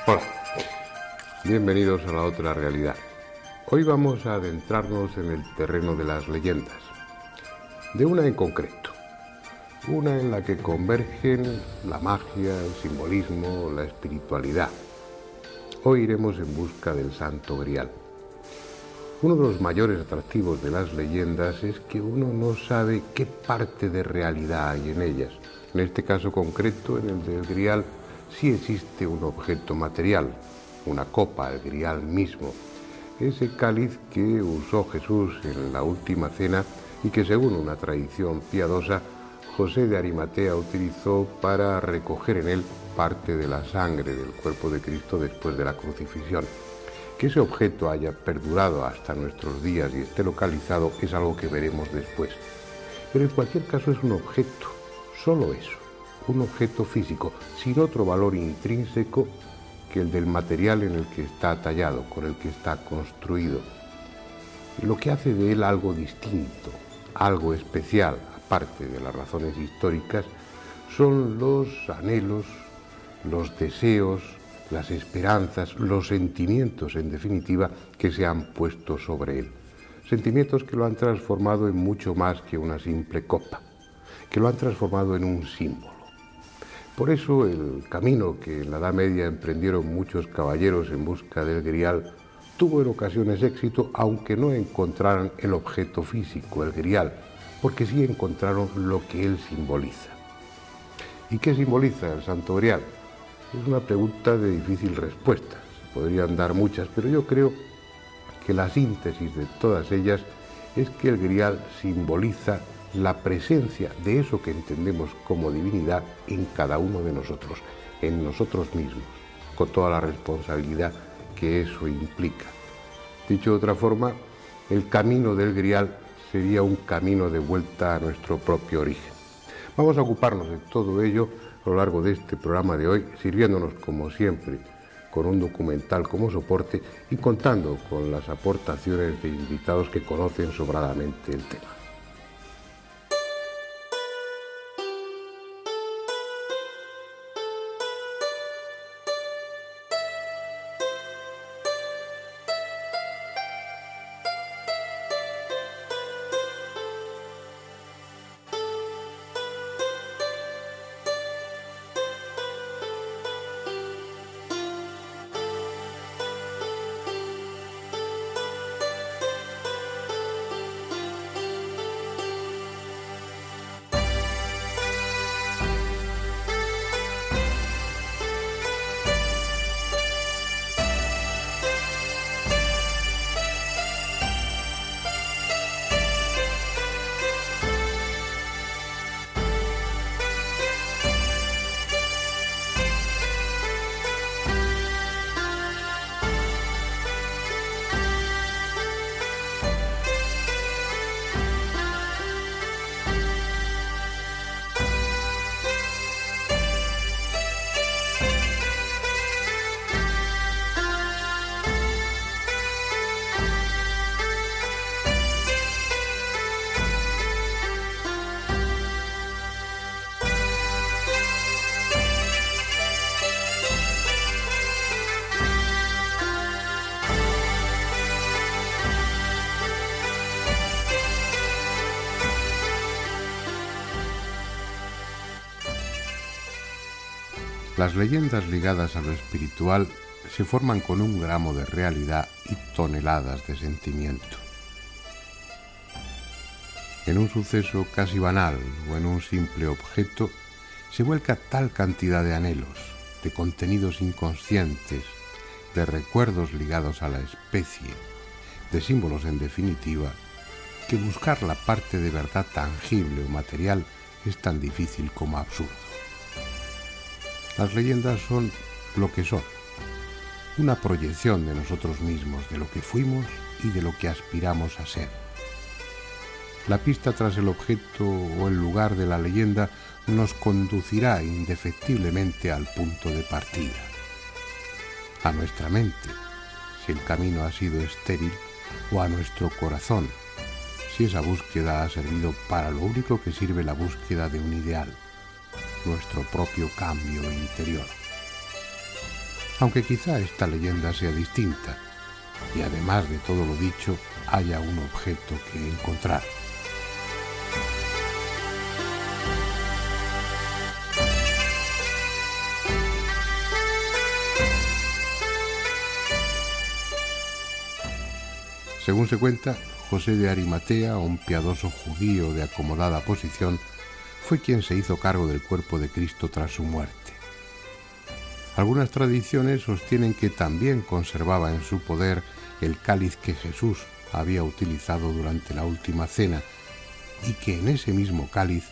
Hola, bienvenidos a la otra realidad. Hoy vamos a adentrarnos en el terreno de las leyendas, de una en concreto, una en la que convergen la magia, el simbolismo, la espiritualidad. Hoy iremos en busca del Santo Grial. Uno de los mayores atractivos de las leyendas es que uno no sabe qué parte de realidad hay en ellas. En este caso concreto, en el del Grial, sí existe un objeto material, una copa, el Grial mismo, ese cáliz que usó Jesús en la última cena y que, según una tradición piadosa, José de Arimatea utilizó para recoger en él parte de la sangre del cuerpo de Cristo después de la crucifixión. Que ese objeto haya perdurado hasta nuestros días y esté localizado es algo que veremos después. Pero en cualquier caso es un objeto, solo eso, un objeto físico, sin otro valor intrínseco que el del material en el que está tallado, con el que está construido. Lo que hace de él algo distinto, algo especial, aparte de las razones históricas, son los anhelos, los deseos, las esperanzas, los sentimientos, en definitiva, que se han puesto sobre él. Sentimientos que lo han transformado en mucho más que una simple copa, que lo han transformado en un símbolo. Por eso el camino que en la Edad Media emprendieron muchos caballeros en busca del Grial tuvo en ocasiones éxito, aunque no encontraran el objeto físico, el Grial, porque sí encontraron lo que él simboliza. ¿Y qué simboliza el Santo Grial? Es una pregunta de difícil respuesta. Se podrían dar muchas, pero yo creo que la síntesis de todas ellas es que el Grial simboliza la presencia de eso que entendemos como divinidad en cada uno de nosotros, en nosotros mismos, con toda la responsabilidad que eso implica. Dicho de otra forma, el camino del Grial sería un camino de vuelta a nuestro propio origen. Vamos a ocuparnos de todo ello a lo largo de este programa de hoy, sirviéndonos como siempre con un documental como soporte y contando con las aportaciones de invitados que conocen sobradamente el tema. Las leyendas ligadas a lo espiritual se forman con un gramo de realidad y toneladas de sentimiento. En un suceso casi banal o en un simple objeto se vuelca tal cantidad de anhelos, de contenidos inconscientes, de recuerdos ligados a la especie, de símbolos en definitiva, que buscar la parte de verdad tangible o material es tan difícil como absurdo. Las leyendas son lo que son, una proyección de nosotros mismos, de lo que fuimos y de lo que aspiramos a ser. La pista tras el objeto o el lugar de la leyenda nos conducirá indefectiblemente al punto de partida, a nuestra mente, si el camino ha sido estéril, o a nuestro corazón, si esa búsqueda ha servido para lo único que sirve la búsqueda de un ideal, nuestro propio cambio interior. aunque quizá esta leyenda sea distinta y además de todo lo dicho haya un objeto que encontrar. Según se cuenta, José de Arimatea, un piadoso judío de acomodada posición, fue quien se hizo cargo del cuerpo de Cristo tras su muerte. Algunas tradiciones sostienen que también conservaba en su poder el cáliz que Jesús había utilizado durante la última cena y que en ese mismo cáliz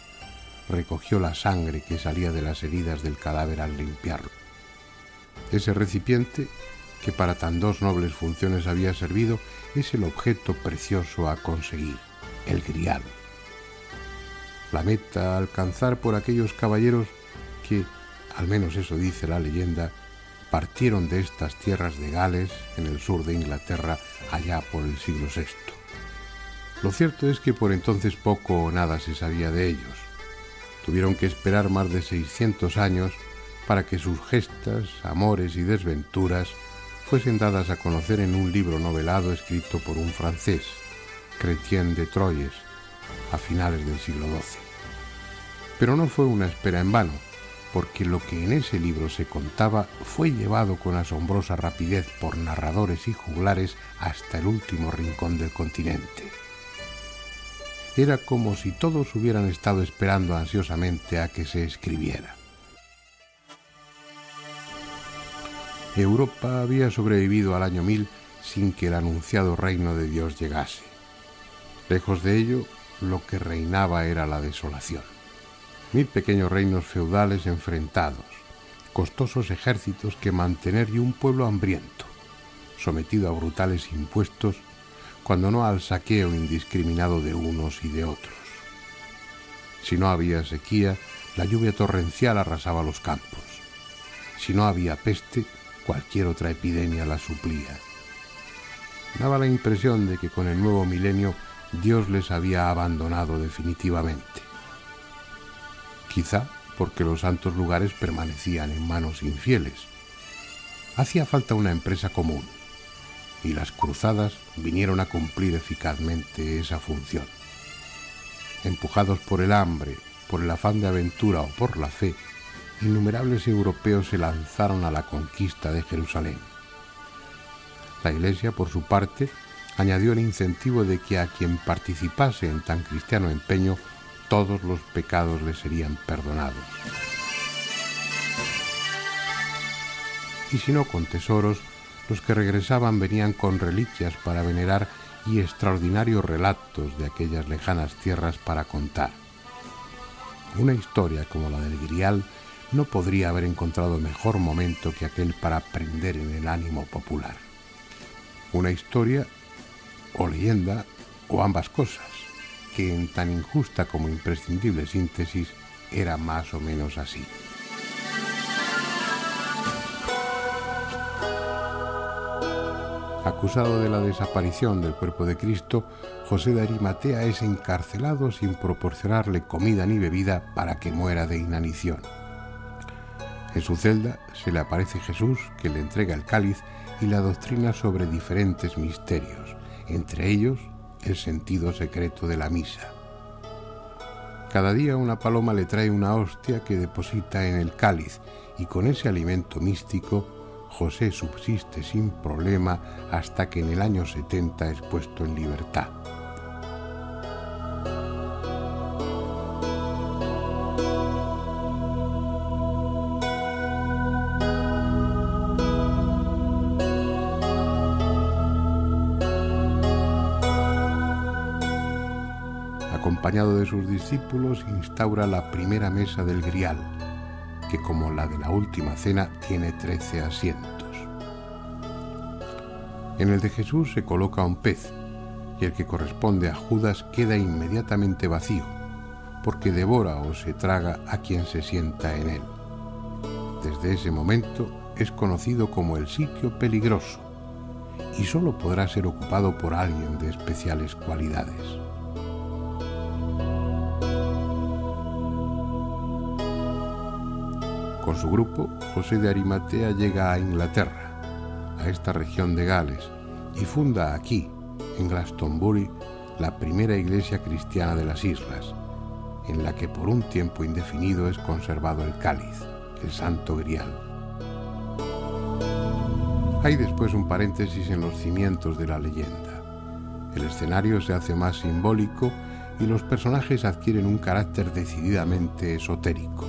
recogió la sangre que salía de las heridas del cadáver al limpiarlo. Ese recipiente, que para tan dos nobles funciones había servido, es el objeto precioso a conseguir, el grial. La meta a alcanzar por aquellos caballeros que, al menos eso dice la leyenda, partieron de estas tierras de Gales, en el sur de Inglaterra, allá por el siglo VI. Lo cierto es que por entonces poco o nada se sabía de ellos. Tuvieron que esperar más de 600 años para que sus gestas, amores y desventuras fuesen dadas a conocer en un libro novelado escrito por un francés, Chrétien de Troyes, a finales del siglo XII. Pero no fue una espera en vano, porque lo que en ese libro se contaba fue llevado con asombrosa rapidez por narradores y juglares hasta el último rincón del continente. Era como si todos hubieran estado esperando ansiosamente a que se escribiera. Europa había sobrevivido al año 1000 sin que el anunciado reino de Dios llegase. Lejos de ello, lo que reinaba era la desolación. 1000 pequeños reinos feudales enfrentados, costosos ejércitos que mantener y un pueblo hambriento, sometido a brutales impuestos, cuando no al saqueo indiscriminado de unos y de otros. Si no había sequía, la lluvia torrencial arrasaba los campos. Si no había peste, cualquier otra epidemia la suplía. Daba la impresión de que con el nuevo milenio Dios les había abandonado definitivamente. Quizá porque los santos lugares permanecían en manos infieles. Hacía falta una empresa común, y las cruzadas vinieron a cumplir eficazmente esa función. Empujados por el hambre, por el afán de aventura o por la fe, innumerables europeos se lanzaron a la conquista de Jerusalén. La Iglesia, por su parte, añadió el incentivo de que a quien participase en tan cristiano empeño, todos los pecados le serían perdonados. Y si no con tesoros, los que regresaban venían con reliquias para venerar y extraordinarios relatos de aquellas lejanas tierras para contar. Una historia como la del Grial no podría haber encontrado mejor momento que aquel para prender en el ánimo popular. Una historia o leyenda o ambas cosas, que en tan injusta como imprescindible síntesis era más o menos así. Acusado de la desaparición del cuerpo de Cristo, José de Arimatea es encarcelado sin proporcionarle comida ni bebida para que muera de inanición. En su celda se le aparece Jesús, que le entrega el cáliz y la doctrina sobre diferentes misterios, entre ellos el sentido secreto de la misa. Cada día una paloma le trae una hostia que deposita en el cáliz y con ese alimento místico José subsiste sin problema hasta que en el año 70 es puesto en libertad. Acompañado de sus discípulos, instaura la primera mesa del Grial, que como la de la última cena tiene 13 asientos. En el de Jesús se coloca un pez, y el que corresponde a Judas queda inmediatamente vacío, porque devora o se traga a quien se sienta en él. Desde ese momento es conocido como el sitio peligroso, y solo podrá ser ocupado por alguien de especiales cualidades. Con su grupo, José de Arimatea llega a Inglaterra, a esta región de Gales, y funda aquí, en Glastonbury, la primera iglesia cristiana de las islas, en la que por un tiempo indefinido es conservado el cáliz, el Santo Grial. Hay después un paréntesis en los cimientos de la leyenda. El escenario se hace más simbólico y los personajes adquieren un carácter decididamente esotérico.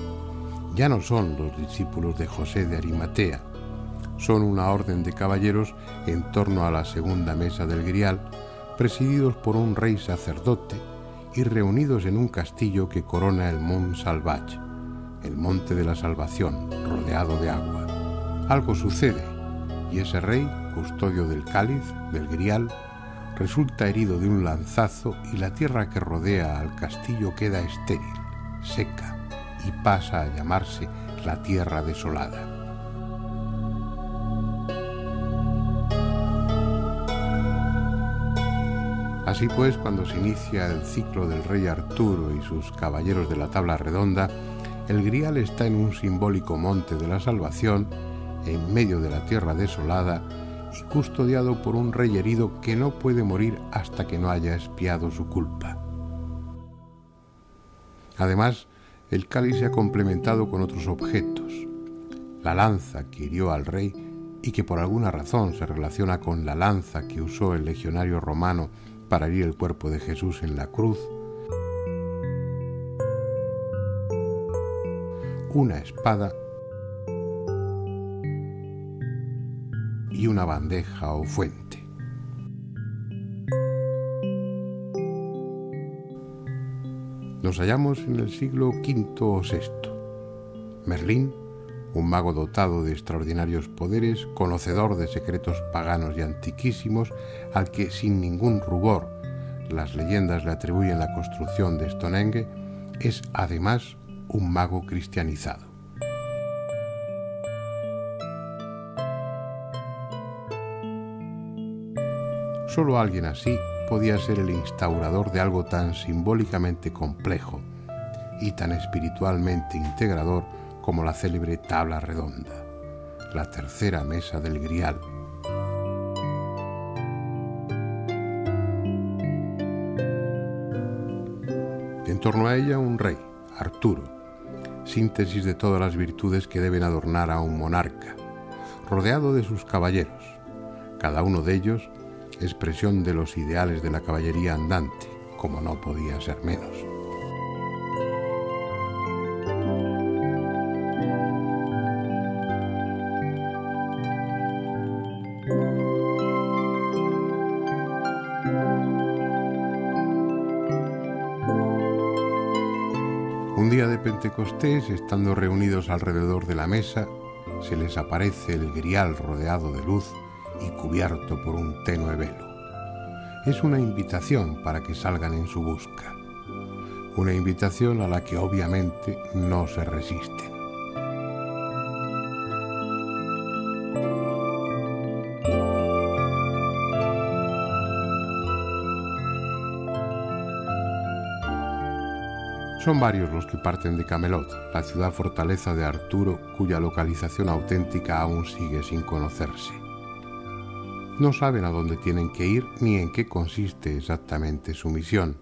Ya no son los discípulos de José de Arimatea, son una orden de caballeros en torno a la segunda mesa del Grial, presididos por un rey sacerdote y reunidos en un castillo que corona el Mont Salvage, el monte de la salvación, rodeado de agua. Algo sucede, y ese rey, custodio del cáliz, del Grial, resulta herido de un lanzazo y la tierra que rodea al castillo queda estéril, seca, y pasa a llamarse la Tierra Desolada. Así pues, cuando se inicia el ciclo del rey Arturo y sus caballeros de la tabla redonda, el Grial está en un simbólico monte de la salvación, en medio de la tierra desolada y custodiado por un rey herido que no puede morir hasta que no haya expiado su culpa. Además, el cáliz se ha complementado con otros objetos. La lanza que hirió al rey y que por alguna razón se relaciona con la lanza que usó el legionario romano para herir el cuerpo de Jesús en la cruz, una espada y una bandeja o fuente. Nos hallamos en el siglo V o VI. Merlín, un mago dotado de extraordinarios poderes, conocedor de secretos paganos y antiquísimos, al que sin ningún rubor las leyendas le atribuyen la construcción de Stonehenge, es además un mago cristianizado. Solo alguien así podía ser el instaurador de algo tan simbólicamente complejo y tan espiritualmente integrador como la célebre tabla redonda, la tercera mesa del Grial. En torno a ella un rey, Arturo, síntesis de todas las virtudes que deben adornar a un monarca, rodeado de sus caballeros, cada uno de ellos expresión de los ideales de la caballería andante, como no podía ser menos. Un día de Pentecostés, estando reunidos alrededor de la mesa, se les aparece el Grial rodeado de luz y cubierto por un tenue velo. Es una invitación para que salgan en su busca, una invitación a la que obviamente no se resisten. Son varios los que parten de Camelot, la ciudad fortaleza de Arturo, cuya localización auténtica aún sigue sin conocerse. No saben a dónde tienen que ir ni en qué consiste exactamente su misión.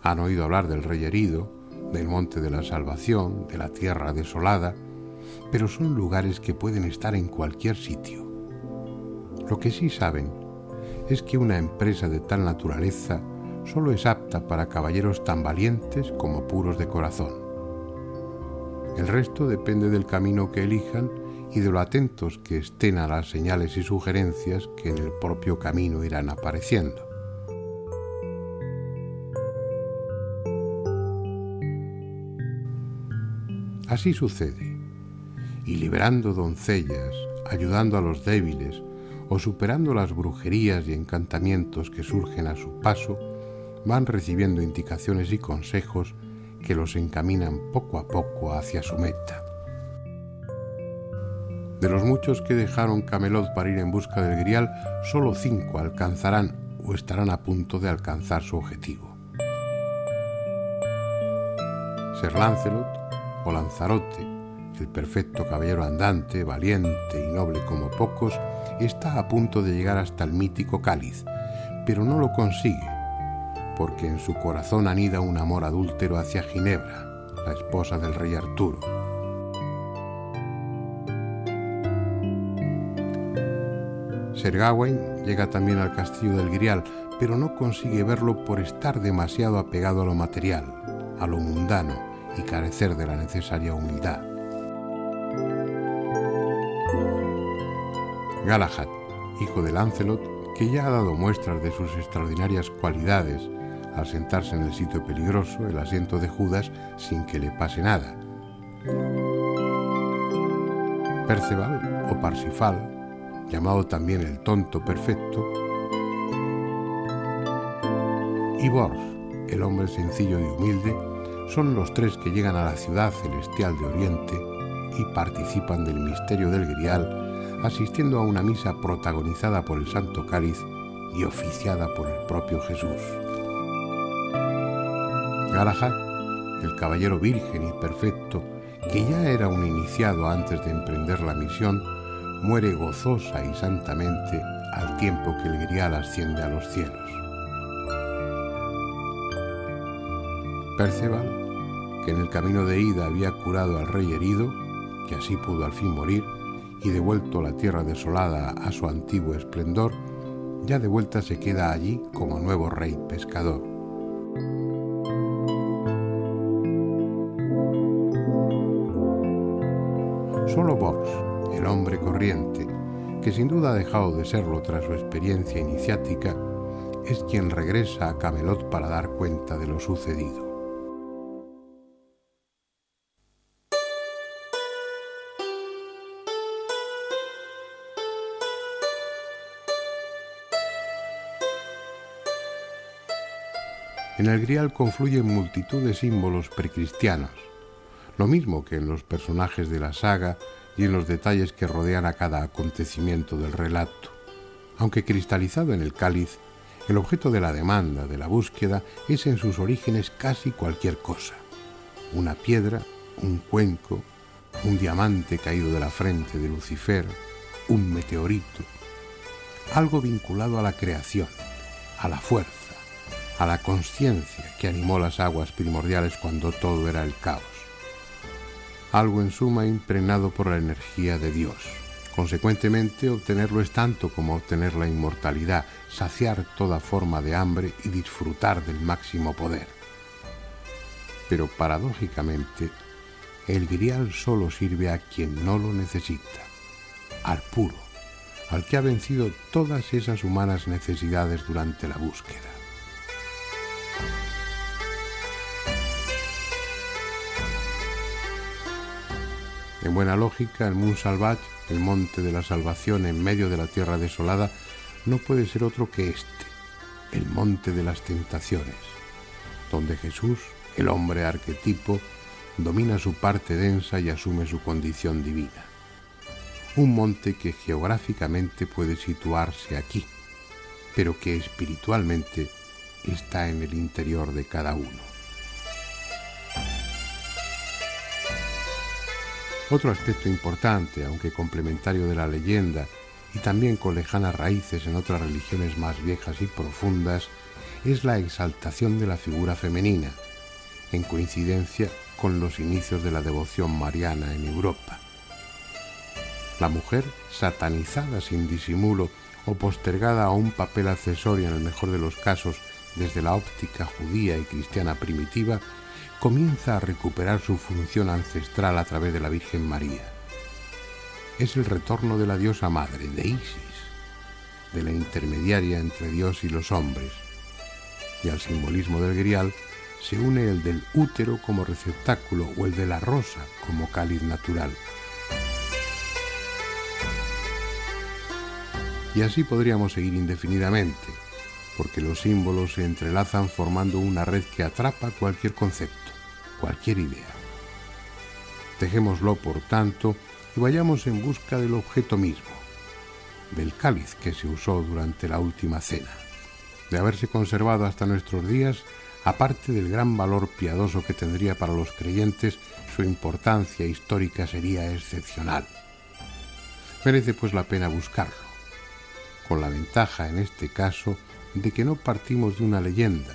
Han oído hablar del rey herido, del monte de la salvación, de la tierra desolada, pero son lugares que pueden estar en cualquier sitio. Lo que sí saben es que una empresa de tal naturaleza solo es apta para caballeros tan valientes como puros de corazón. El resto depende del camino que elijan y de lo atentos que estén a las señales y sugerencias que en el propio camino irán apareciendo. Así sucede, y liberando doncellas, ayudando a los débiles o superando las brujerías y encantamientos que surgen a su paso, van recibiendo indicaciones y consejos que los encaminan poco a poco hacia su meta. De los muchos que dejaron Camelot para ir en busca del Grial, solo 5 alcanzarán o estarán a punto de alcanzar su objetivo. Sir Lancelot, o Lanzarote, el perfecto caballero andante, valiente y noble como pocos, está a punto de llegar hasta el mítico cáliz, pero no lo consigue, porque en su corazón anida un amor adúltero hacia Ginebra, la esposa del rey Arturo. Sir Gawain llega también al castillo del Grial, pero no consigue verlo por estar demasiado apegado a lo material, a lo mundano y carecer de la necesaria humildad. Galahad, hijo de Lancelot, que ya ha dado muestras de sus extraordinarias cualidades al sentarse en el sitio peligroso, el asiento de Judas, sin que le pase nada. Perceval o Parsifal, llamado también el tonto perfecto, y Bors, el hombre sencillo y humilde, son los tres que llegan a la ciudad celestial de Oriente y participan del misterio del Grial, asistiendo a una misa protagonizada por el Santo Cáliz y oficiada por el propio Jesús. Galahad, el caballero virgen y perfecto, que ya era un iniciado antes de emprender la misión, muere gozosa y santamente al tiempo que el Grial asciende a los cielos. Perceval, que en el camino de ida había curado al rey herido, que así pudo al fin morir, y devuelto la tierra desolada a su antiguo esplendor, ya de vuelta se queda allí como nuevo rey pescador. Solo Bors, el hombre corriente, que sin duda ha dejado de serlo tras su experiencia iniciática, es quien regresa a Camelot para dar cuenta de lo sucedido. En el Grial confluyen multitud de símbolos precristianos, lo mismo que en los personajes de la saga y en los detalles que rodean a cada acontecimiento del relato. Aunque cristalizado en el cáliz, el objeto de la demanda, de la búsqueda, es en sus orígenes casi cualquier cosa. Una piedra, un cuenco, un diamante caído de la frente de Lucifer, un meteorito. Algo vinculado a la creación, a la fuerza, a la consciencia que animó las aguas primordiales cuando todo era el caos. Algo en suma impregnado por la energía de Dios. Consecuentemente, obtenerlo es tanto como obtener la inmortalidad, saciar toda forma de hambre y disfrutar del máximo poder. Pero paradójicamente, el Grial solo sirve a quien no lo necesita, al puro, al que ha vencido todas esas humanas necesidades durante la búsqueda. En buena lógica, el Mont Salvage, el monte de la salvación en medio de la tierra desolada, no puede ser otro que este, el monte de las tentaciones, donde Jesús, el hombre arquetipo, domina su parte densa y asume su condición divina. Un monte que geográficamente puede situarse aquí, pero que espiritualmente está en el interior de cada uno. Otro aspecto importante, aunque complementario de la leyenda y también con lejanas raíces en otras religiones más viejas y profundas, es la exaltación de la figura femenina, en coincidencia con los inicios de la devoción mariana en Europa. La mujer, satanizada sin disimulo o postergada a un papel accesorio en el mejor de los casos desde la óptica judía y cristiana primitiva, comienza a recuperar su función ancestral a través de la Virgen María. Es el retorno de la diosa madre, de Isis, de la intermediaria entre Dios y los hombres, y al simbolismo del Grial se une el del útero como receptáculo o el de la rosa como cáliz natural. Y así podríamos seguir indefinidamente, porque los símbolos se entrelazan formando una red que atrapa cualquier concepto, cualquier idea. Dejémoslo, por tanto, y vayamos en busca del objeto mismo, del cáliz que se usó durante la última cena. De haberse conservado hasta nuestros días, aparte del gran valor piadoso que tendría para los creyentes, su importancia histórica sería excepcional. Merece pues la pena buscarlo, con la ventaja en este caso de que no partimos de una leyenda,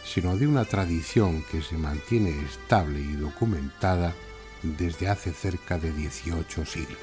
sino de una tradición que se mantiene estable y documentada desde hace cerca de 18 siglos.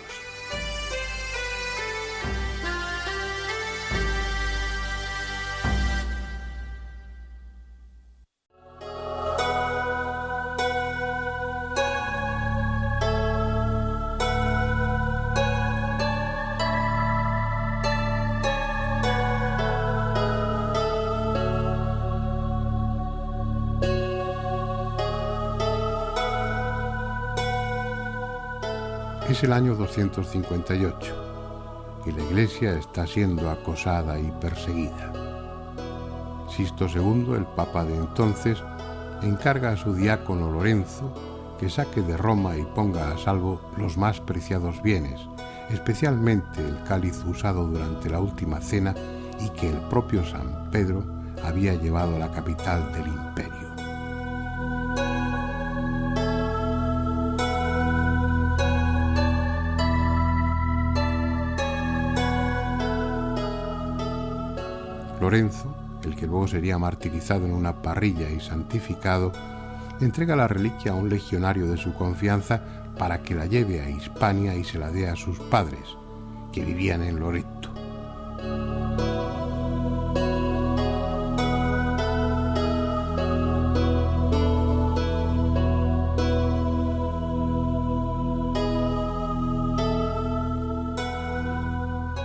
Es el año 258 y la Iglesia está siendo acosada y perseguida. Sixto II, el Papa de entonces, encarga a su diácono Lorenzo que saque de Roma y ponga a salvo los más preciados bienes, especialmente el cáliz usado durante la última cena y que el propio San Pedro había llevado a la capital del imperio. Lorenzo, el que luego sería martirizado en una parrilla y santificado, entrega la reliquia a un legionario de su confianza para que la lleve a Hispania y se la dé a sus padres, que vivían en Loreto.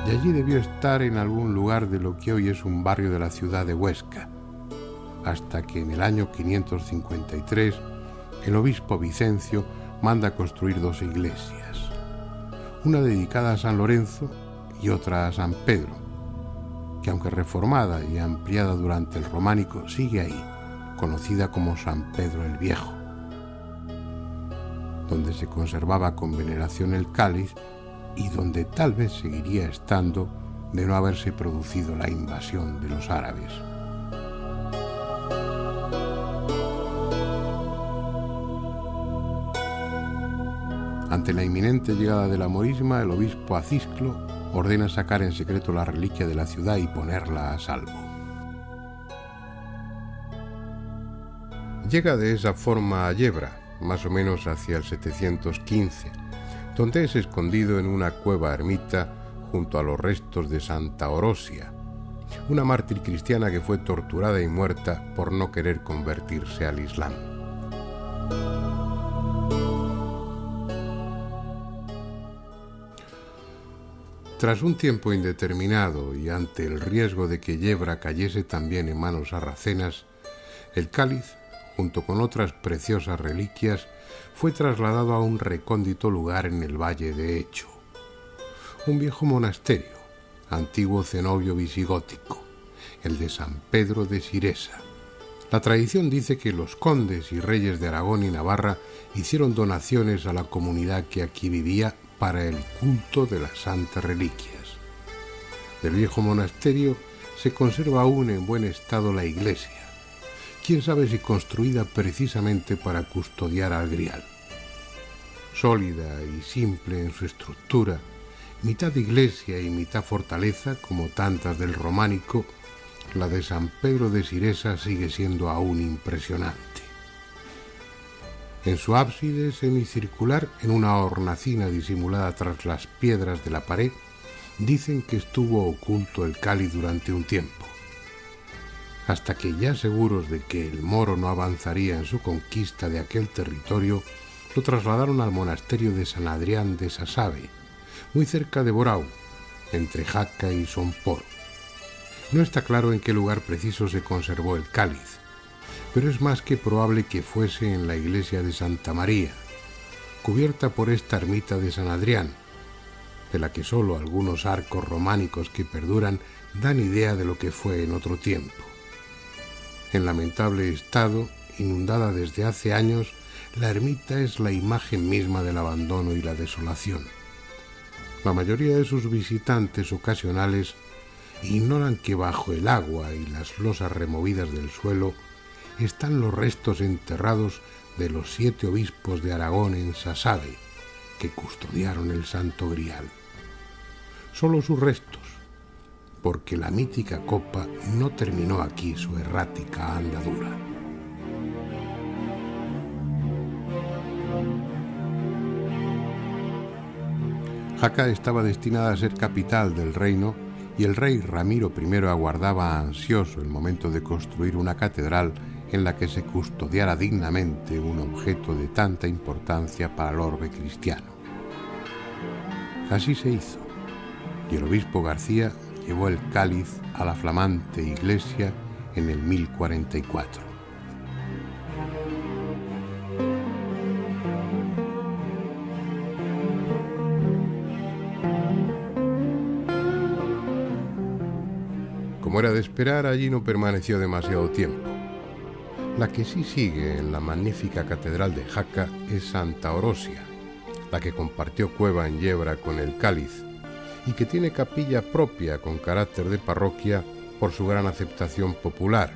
Y allí debió estar en algún lugar de lo que hoy es un barrio de la ciudad de Huesca, hasta que en el año 553 el obispo Vicencio manda construir dos iglesias, una dedicada a San Lorenzo y otra a San Pedro, que aunque reformada y ampliada durante el románico, sigue ahí, conocida como San Pedro el Viejo, donde se conservaba con veneración el cáliz y donde tal vez seguiría estando de no haberse producido la invasión de los árabes. Ante la inminente llegada de la morisma, el obispo Acisclo ordena sacar en secreto la reliquia de la ciudad y ponerla a salvo. Llega de esa forma a Yebra, más o menos hacia el 715, donde es escondido en una cueva ermita junto a los restos de Santa Orosia, una mártir cristiana que fue torturada y muerta por no querer convertirse al Islam. Tras un tiempo indeterminado y ante el riesgo de que Yebra cayese también en manos sarracenas, el cáliz, junto con otras preciosas reliquias, fue trasladado a un recóndito lugar en el valle de Hecho, un viejo monasterio, antiguo cenobio visigótico, el de San Pedro de Siresa. La tradición dice que los condes y reyes de Aragón y Navarra hicieron donaciones a la comunidad que aquí vivía para el culto de las santas reliquias. Del viejo monasterio se conserva aún en buen estado la iglesia, quién sabe si construida precisamente para custodiar al Grial. Sólida y simple en su estructura, mitad iglesia y mitad fortaleza, como tantas del románico, la de San Pedro de Siresa sigue siendo aún impresionante. En su ábside semicircular, en una hornacina disimulada tras las piedras de la pared, dicen que estuvo oculto el cáliz durante un tiempo, hasta que ya seguros de que el moro no avanzaría en su conquista de aquel territorio, lo trasladaron al monasterio de San Adrián de Sasabe, muy cerca de Borau, entre Jaca y Sompor. No está claro en qué lugar preciso se conservó el cáliz, pero es más que probable que fuese en la iglesia de Santa María, cubierta por esta ermita de San Adrián, de la que sólo algunos arcos románicos que perduran dan idea de lo que fue en otro tiempo. En lamentable estado, inundada desde hace años, la ermita es la imagen misma del abandono y la desolación. La mayoría de sus visitantes ocasionales ignoran que bajo el agua y las losas removidas del suelo están los restos enterrados de los 7 obispos de Aragón en Sassade, que custodiaron el Santo Grial. Solo sus restos, porque la mítica copa no terminó aquí su errática andadura. Jaca estaba destinada a ser capital del reino y el rey Ramiro I aguardaba ansioso el momento de construir una catedral en la que se custodiara dignamente un objeto de tanta importancia para el orbe cristiano. Así se hizo, y el obispo García llevó el cáliz a la flamante iglesia en el 1044. Como era de esperar, allí no permaneció demasiado tiempo. La que sí sigue en la magnífica catedral de Jaca es Santa Orosia, la que compartió cueva en Yebra con el cáliz y que tiene capilla propia con carácter de parroquia por su gran aceptación popular,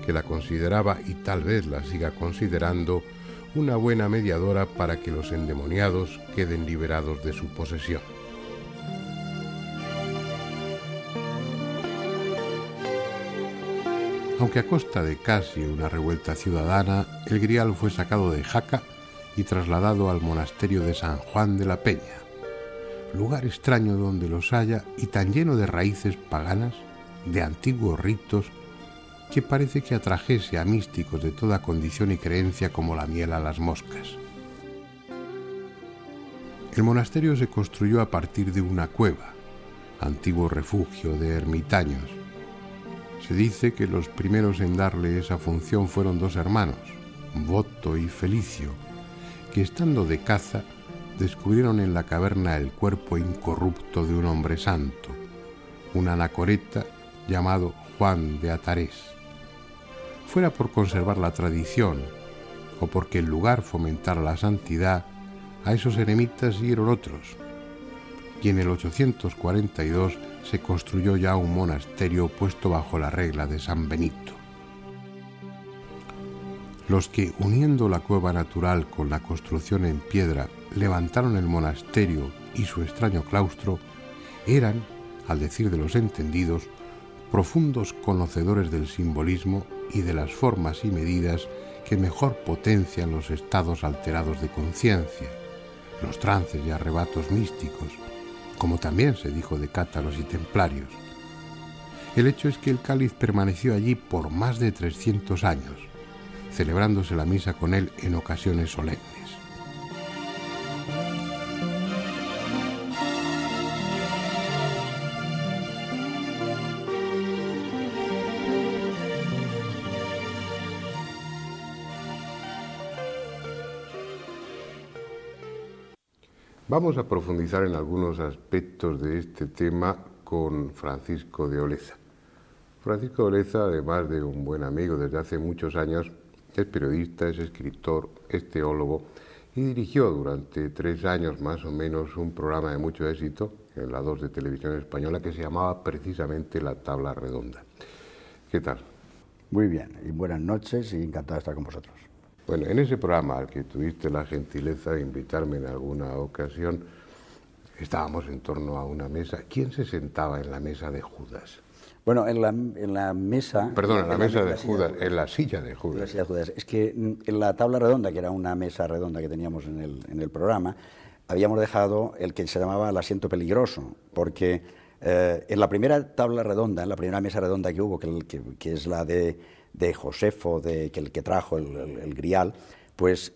que la consideraba y tal vez la siga considerando una buena mediadora para que los endemoniados queden liberados de su posesión. Aunque a costa de casi una revuelta ciudadana, el Grial fue sacado de Jaca y trasladado al monasterio de San Juan de la Peña, lugar extraño donde los haya y tan lleno de raíces paganas, de antiguos ritos, que parece que atrajese a místicos de toda condición y creencia como la miel a las moscas. El monasterio se construyó a partir de una cueva, antiguo refugio de ermitaños. Se dice que los primeros en darle esa función fueron 2 hermanos, Voto y Felicio, que estando de caza descubrieron en la caverna el cuerpo incorrupto de un hombre santo, un anacoreta llamado Juan de Atarés. Fuera por conservar la tradición o porque el lugar fomentara la santidad, a esos eremitas siguieron otros, y en el 842 se construyó ya un monasterio puesto bajo la regla de San Benito. Los que, uniendo la cueva natural con la construcción en piedra, levantaron el monasterio y su extraño claustro, eran, al decir de los entendidos, profundos conocedores del simbolismo y de las formas y medidas que mejor potencian los estados alterados de conciencia, los trances y arrebatos místicos, como también se dijo de cátaros y templarios. El hecho es que el cáliz permaneció allí por más de 300 años, celebrándose la misa con él en ocasiones solemnes. Vamos a profundizar en algunos aspectos de este tema con Francisco de Oleza. Francisco de Oleza, además de un buen amigo desde hace muchos años, es periodista, es escritor, es teólogo y dirigió durante 3 años más o menos un programa de mucho éxito en la 2 de Televisión Española que se llamaba precisamente La Tabla Redonda. ¿Qué tal? Muy bien, y buenas noches y encantado de estar con vosotros. Bueno, en ese programa al que tuviste la gentileza de invitarme en alguna ocasión, estábamos en torno a una mesa. ¿Quién se sentaba en la mesa de Judas? Bueno, en la mesa... Perdón, en la mesa de Judas, en la silla de Judas. En la silla de Judas. Es que en la tabla redonda, que era una mesa redonda que teníamos en el programa, habíamos dejado el que se llamaba el asiento peligroso, porque en la primera tabla redonda, en la primera mesa redonda que hubo, que es la de Josefo, que el que trajo el Grial, pues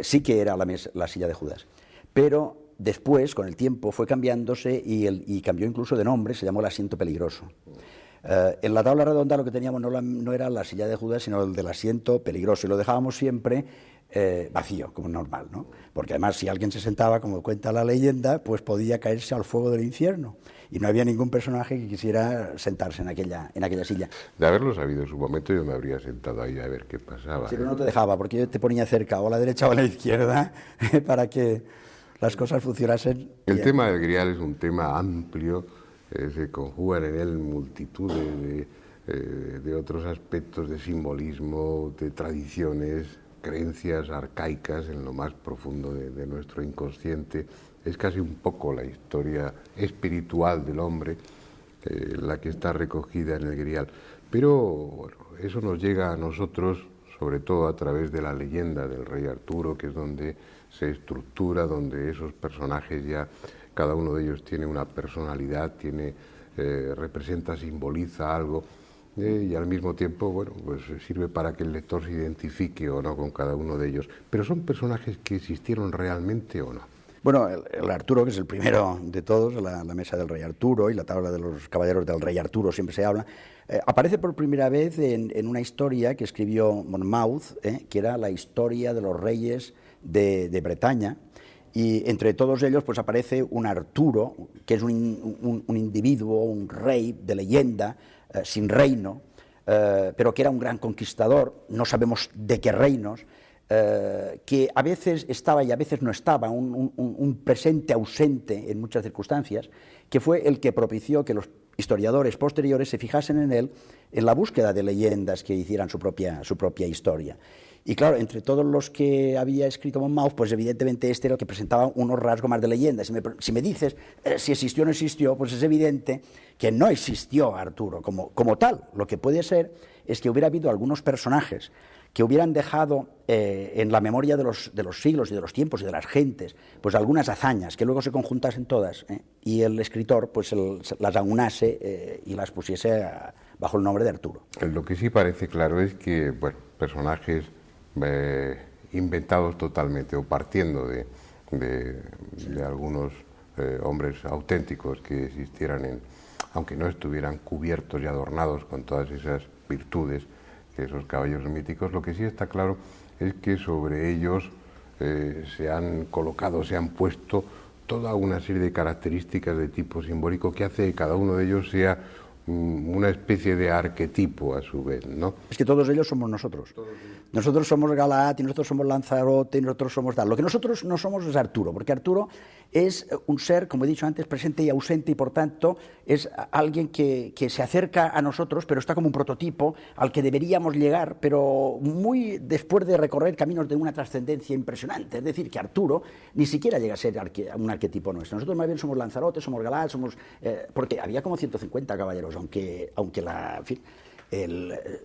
sí que era la silla de Judas. Pero después, con el tiempo, fue cambiándose y cambió incluso de nombre, se llamó el asiento peligroso. En la tabla redonda lo que teníamos no era la silla de Judas, sino el del asiento peligroso, y lo dejábamos siempre vacío, como normal, ¿no? Porque además, si alguien se sentaba, como cuenta la leyenda, pues podía caerse al fuego del infierno, y no había ningún personaje que quisiera sentarse en aquella silla. De haberlo sabido en su momento, yo me habría sentado ahí a ver qué pasaba. Sí, pero no te dejaba, porque yo te ponía cerca, o a la derecha o a la izquierda, para que las cosas funcionasen. El tema del Grial es un tema amplio, se conjugan en él multitud de otros aspectos de simbolismo, de tradiciones, creencias arcaicas en lo más profundo de nuestro inconsciente. Es casi un poco la historia espiritual del hombre, la que está recogida en el Grial. Pero bueno, eso nos llega a nosotros sobre todo a través de la leyenda del rey Arturo, que es donde se estructura, donde esos personajes ya, cada uno de ellos tiene una personalidad, representa, simboliza algo, y al mismo tiempo, bueno, pues sirve para que el lector se identifique o no con cada uno de ellos. Pero ¿son personajes que existieron realmente o no? Bueno, el Arturo, que es el primero de todos, la mesa del rey Arturo y la tabla de los caballeros del rey Arturo, siempre se habla, aparece por primera vez en una historia que escribió Monmouth, que era la historia de los reyes de Bretaña, y entre todos ellos pues aparece un Arturo, que es un individuo, un rey de leyenda, sin reino, pero que era un gran conquistador, no sabemos de qué reinos, que a veces estaba y a veces no estaba, un presente ausente en muchas circunstancias, que fue el que propició que los historiadores posteriores se fijasen en él en la búsqueda de leyendas que hicieran su propia historia. Y claro, entre todos los que había escrito Monmouth, pues evidentemente este era el que presentaba unos rasgos más de leyenda. Si me dices si existió o no existió, pues es evidente que no existió Arturo como tal. Lo que puede ser es que hubiera habido algunos personajes que hubieran dejado en la memoria de los siglos y de los tiempos y de las gentes, pues algunas hazañas que luego se conjuntasen todas, y el escritor pues las aunase y las pusiese bajo el nombre de Arturo. Lo que sí parece claro es que, bueno, personajes inventados totalmente o partiendo de algunos hombres auténticos que existieran, aunque no estuvieran cubiertos y adornados con todas esas virtudes, esos caballeros míticos. Lo que sí está claro es que sobre ellos se han colocado, se han puesto toda una serie de características de tipo simbólico que hace que cada uno de ellos sea una especie de arquetipo a su vez, ¿no? Es que todos ellos somos nosotros. Nosotros somos Galaad y nosotros somos Lanzarote y nosotros somos tal. Lo que nosotros no somos es Arturo, porque Arturo es un ser, como he dicho antes, presente y ausente, y por tanto es alguien que se acerca a nosotros, pero está como un prototipo al que deberíamos llegar, pero muy después de recorrer caminos de una trascendencia impresionante. Es decir, que Arturo ni siquiera llega a ser un arquetipo nuestro. Nosotros más bien somos Lanzarote, somos Galaad, porque había como 150 caballeros, aunque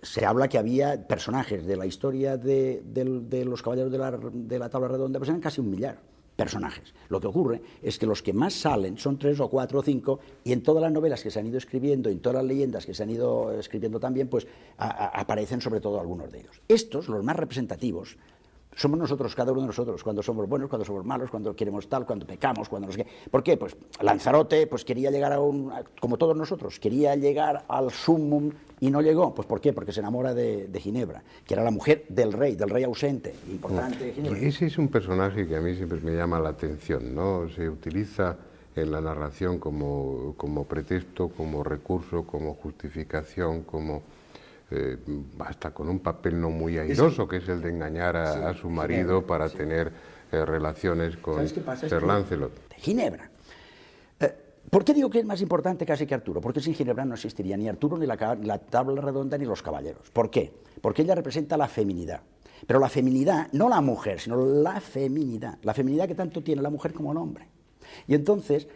se habla que había personajes de la historia de los caballeros de la tabla redonda, pues eran casi 1 millar personajes. Lo que ocurre es que los que más salen son 3 o 4 o 5, y en todas las novelas que se han ido escribiendo, en todas las leyendas que se han ido escribiendo también, pues aparecen sobre todo algunos de ellos. Estos, los más representativos, somos nosotros, cada uno de nosotros, cuando somos buenos, cuando somos malos, cuando queremos tal, cuando pecamos, cuando no sé qué. ¿Por qué? Pues Lanzarote pues quería llegar como todos nosotros, quería llegar al sumum y no llegó. Pues ¿por qué? Porque se enamora de Ginebra, que era la mujer del rey ausente, importante de Ginebra. Ese es un personaje que a mí siempre me llama la atención, ¿no? Se utiliza en la narración como pretexto, como recurso, como justificación, hasta con un papel no muy airoso, que es el de engañar a su marido para tener relaciones con Sir Lancelot. Ginebra. ¿Por qué digo que es más importante casi que Arturo? Porque sin Ginebra no existiría ni Arturo, ni la tabla redonda, ni los caballeros. ¿Por qué? Porque ella representa la feminidad. Pero la feminidad, no la mujer, sino la feminidad que tanto tiene la mujer como el hombre. Y entonces,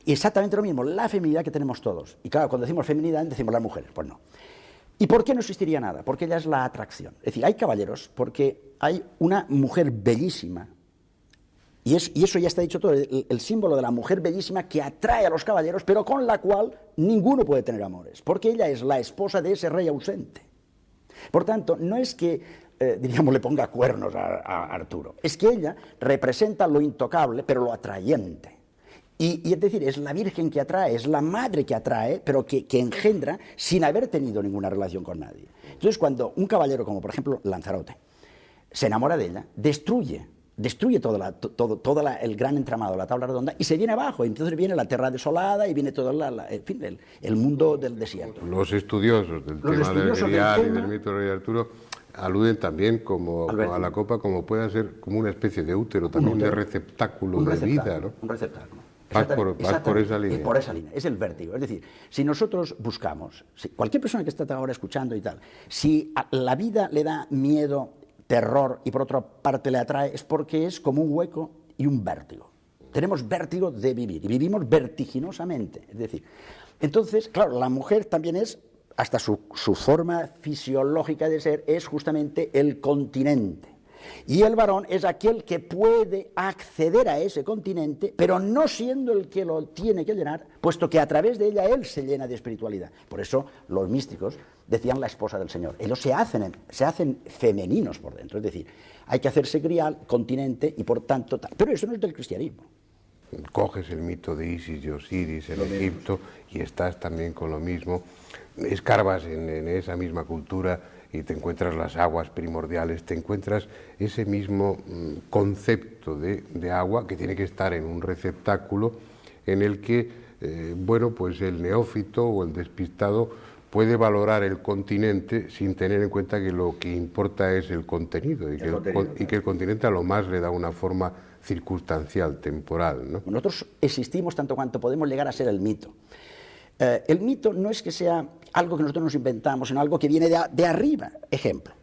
exactamente lo mismo, la feminidad que tenemos todos. Y claro, cuando decimos feminidad, decimos las mujeres, pues no. ¿Y por qué no existiría nada? Porque ella es la atracción. Es decir, hay caballeros porque hay una mujer bellísima, y eso ya está dicho todo, el símbolo de la mujer bellísima que atrae a los caballeros, pero con la cual ninguno puede tener amores, porque ella es la esposa de ese rey ausente. Por tanto, no es que, diríamos, le ponga cuernos a Arturo, es que ella representa lo intocable, pero lo atrayente. Y es decir, es la virgen que atrae, es la madre que atrae, pero que engendra sin haber tenido ninguna relación con nadie. Entonces, cuando un caballero como, por ejemplo, Lanzarote, se enamora de ella, destruye todo el gran entramado de la tabla redonda y se viene abajo. Entonces viene la tierra desolada y viene todo el mundo del desierto. Los estudiosos del tema del Grial y del mito de Rey Arturo aluden también a la copa como puede ser como una especie de útero, también de receptáculo de vida, ¿no? Un receptáculo. Vas por esa línea. Por esa línea, es el vértigo. Es decir, si nosotros buscamos, cualquier persona que está ahora escuchando y tal, si a la vida le da miedo, terror y por otra parte le atrae, es porque es como un hueco y un vértigo. Tenemos vértigo de vivir y vivimos vertiginosamente. Es decir, entonces, claro, la mujer también es, hasta su forma fisiológica de ser, es justamente el continente. Y el varón es aquel que puede acceder a ese continente, pero no siendo el que lo tiene que llenar, puesto que a través de ella él se llena de espiritualidad. Por eso los místicos decían la esposa del Señor. Ellos se hacen femeninos por dentro, es decir, hay que hacerse grial, continente y por tanto tal. Pero eso no es del cristianismo. Coges el mito de Isis y Osiris en Egipto y estás también con lo mismo, escarbas en esa misma cultura y te encuentras las aguas primordiales, te encuentras ese mismo concepto de agua que tiene que estar en un receptáculo en el que, pues el neófito o el despistado puede valorar el continente sin tener en cuenta que lo que importa es el contenido y que el continente a lo más le da una forma circunstancial, temporal, ¿no? Nosotros existimos tanto cuanto podemos llegar a ser el mito. El mito no es que sea algo que nosotros nos inventamos, sino algo que viene de arriba. Ejemplo,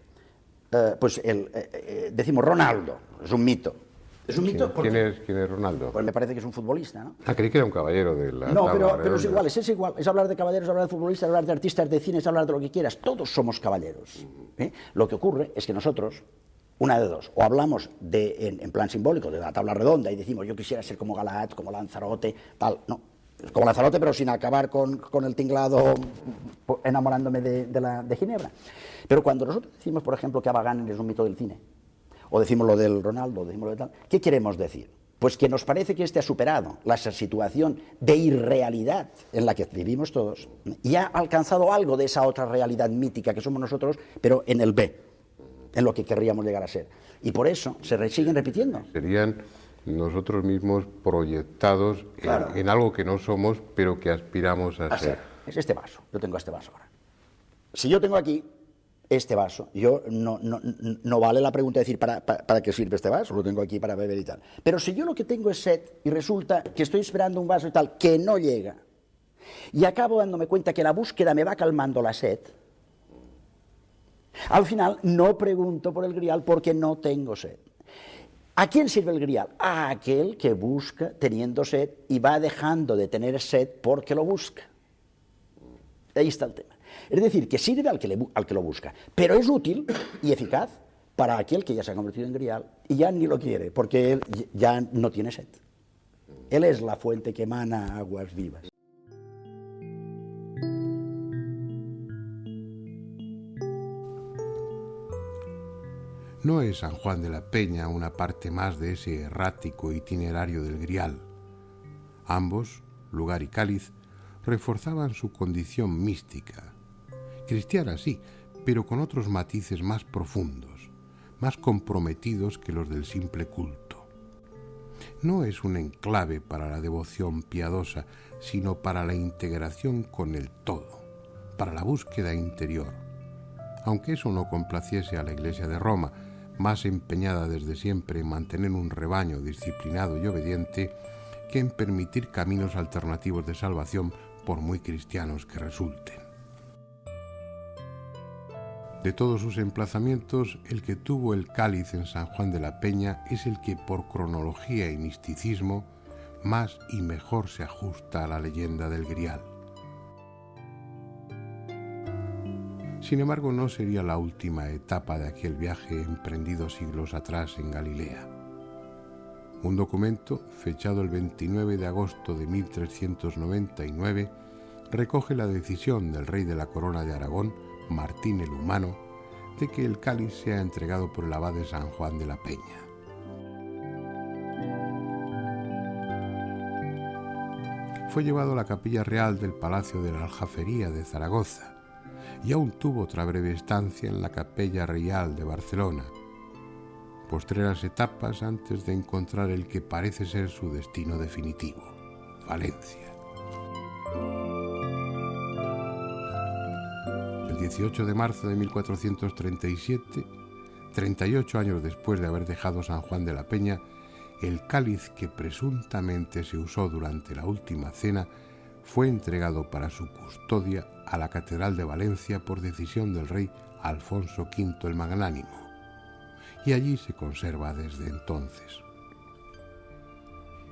decimos Ronaldo, es un mito. ¿Es un mito? ¿Quién es Ronaldo? Pues me parece que es un futbolista, ¿no? Creí que era un caballero de la No, tabla pero es redonda. igual, es hablar de caballeros, hablar de futbolistas, hablar de artistas de cine, es hablar de lo que quieras, todos somos caballeros. Lo que ocurre es que nosotros, una de dos, o hablamos en plan simbólico de la tabla redonda y decimos yo quisiera ser como Galaad, como Lanzarote, tal, no, como Lanzarote pero sin acabar con el tinglado enamorándome de Ginebra. Pero cuando nosotros decimos, por ejemplo, que Abba es un mito del cine, o decimos lo del Ronaldo, o decimos lo de tal, ¿qué queremos decir? Pues que nos parece que este ha superado la situación de irrealidad en la que vivimos todos y ha alcanzado algo de esa otra realidad mítica que somos nosotros, pero en el B, en lo que querríamos llegar a ser. Y por eso siguen repitiendo. Serían nosotros mismos proyectados en algo que no somos, pero que aspiramos a ser. Es este vaso. Yo tengo este vaso ahora. Si yo tengo aquí este vaso, yo no vale la pregunta de decir ¿para qué sirve este vaso? Lo tengo aquí para beber y tal. Pero si yo lo que tengo es sed y resulta que estoy esperando un vaso y tal que no llega, y acabo dándome cuenta que la búsqueda me va calmando la sed, al final no pregunto por el grial porque no tengo sed. ¿A quién sirve el grial? A aquel que busca teniendo sed y va dejando de tener sed porque lo busca. Ahí está el tema. Es decir, que sirve al que lo busca, pero es útil y eficaz para aquel que ya se ha convertido en grial y ya ni lo quiere, porque él ya no tiene sed. Él es la fuente que emana aguas vivas. ¿No es San Juan de la Peña una parte más de ese errático itinerario del grial? Ambos, lugar y cáliz, reforzaban su condición mística. Cristiana sí, pero con otros matices más profundos, más comprometidos que los del simple culto. No es un enclave para la devoción piadosa, sino para la integración con el todo, para la búsqueda interior. Aunque eso no complaciese a la Iglesia de Roma, más empeñada desde siempre en mantener un rebaño disciplinado y obediente que en permitir caminos alternativos de salvación por muy cristianos que resulten. De todos sus emplazamientos, el que tuvo el cáliz en San Juan de la Peña es el que por cronología y misticismo más y mejor se ajusta a la leyenda del grial. Sin embargo, no sería la última etapa de aquel viaje emprendido siglos atrás en Galilea. Un documento, fechado el 29 de agosto de 1399, recoge la decisión del rey de la Corona de Aragón, Martín el Humano, de que el cáliz sea entregado por el abad de San Juan de la Peña. Fue llevado a la capilla real del Palacio de la Aljafería de Zaragoza, y aún tuvo otra breve estancia en la Capella Real de Barcelona. Postreras etapas antes de encontrar el que parece ser su destino definitivo, Valencia. El 18 de marzo de 1437, 38 años después de haber dejado San Juan de la Peña, el cáliz que presuntamente se usó durante la última cena fue entregado para su custodia a la Catedral de Valencia por decisión del rey Alfonso V el Magnánimo, y allí se conserva desde entonces.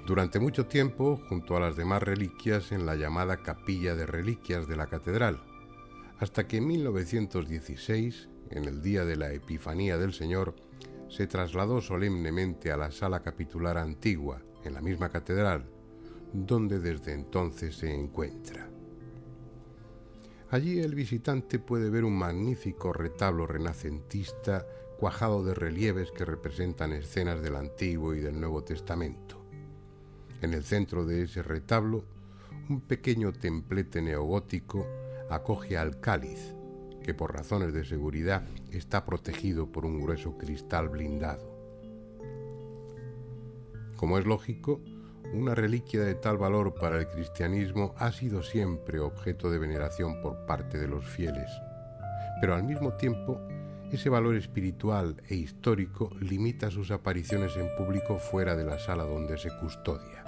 Durante mucho tiempo, junto a las demás reliquias, en la llamada Capilla de Reliquias de la Catedral, hasta que en 1916, en el día de la Epifanía del Señor, se trasladó solemnemente a la Sala Capitular Antigua, en la misma catedral, donde desde entonces se encuentra. Allí el visitante puede ver un magnífico retablo renacentista cuajado de relieves que representan escenas del Antiguo y del Nuevo Testamento. En el centro de ese retablo, un pequeño templete neogótico acoge al cáliz, que por razones de seguridad está protegido por un grueso cristal blindado. Como es lógico, una reliquia de tal valor para el cristianismo ha sido siempre objeto de veneración por parte de los fieles, pero al mismo tiempo ese valor espiritual e histórico limita sus apariciones en público fuera de la sala donde se custodia.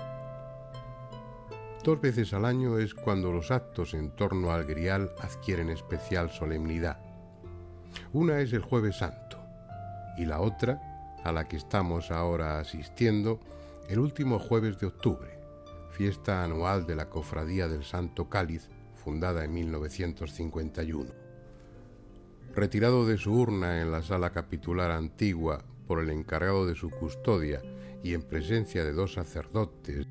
2 veces al año es cuando los actos en torno al grial adquieren especial solemnidad. Una es el Jueves Santo y la otra, a la que estamos ahora asistiendo, el último jueves de octubre, fiesta anual de la Cofradía del Santo Cáliz, fundada en 1951. Retirado de su urna en la Sala Capitular Antigua por el encargado de su custodia y en presencia de 2 sacerdotes,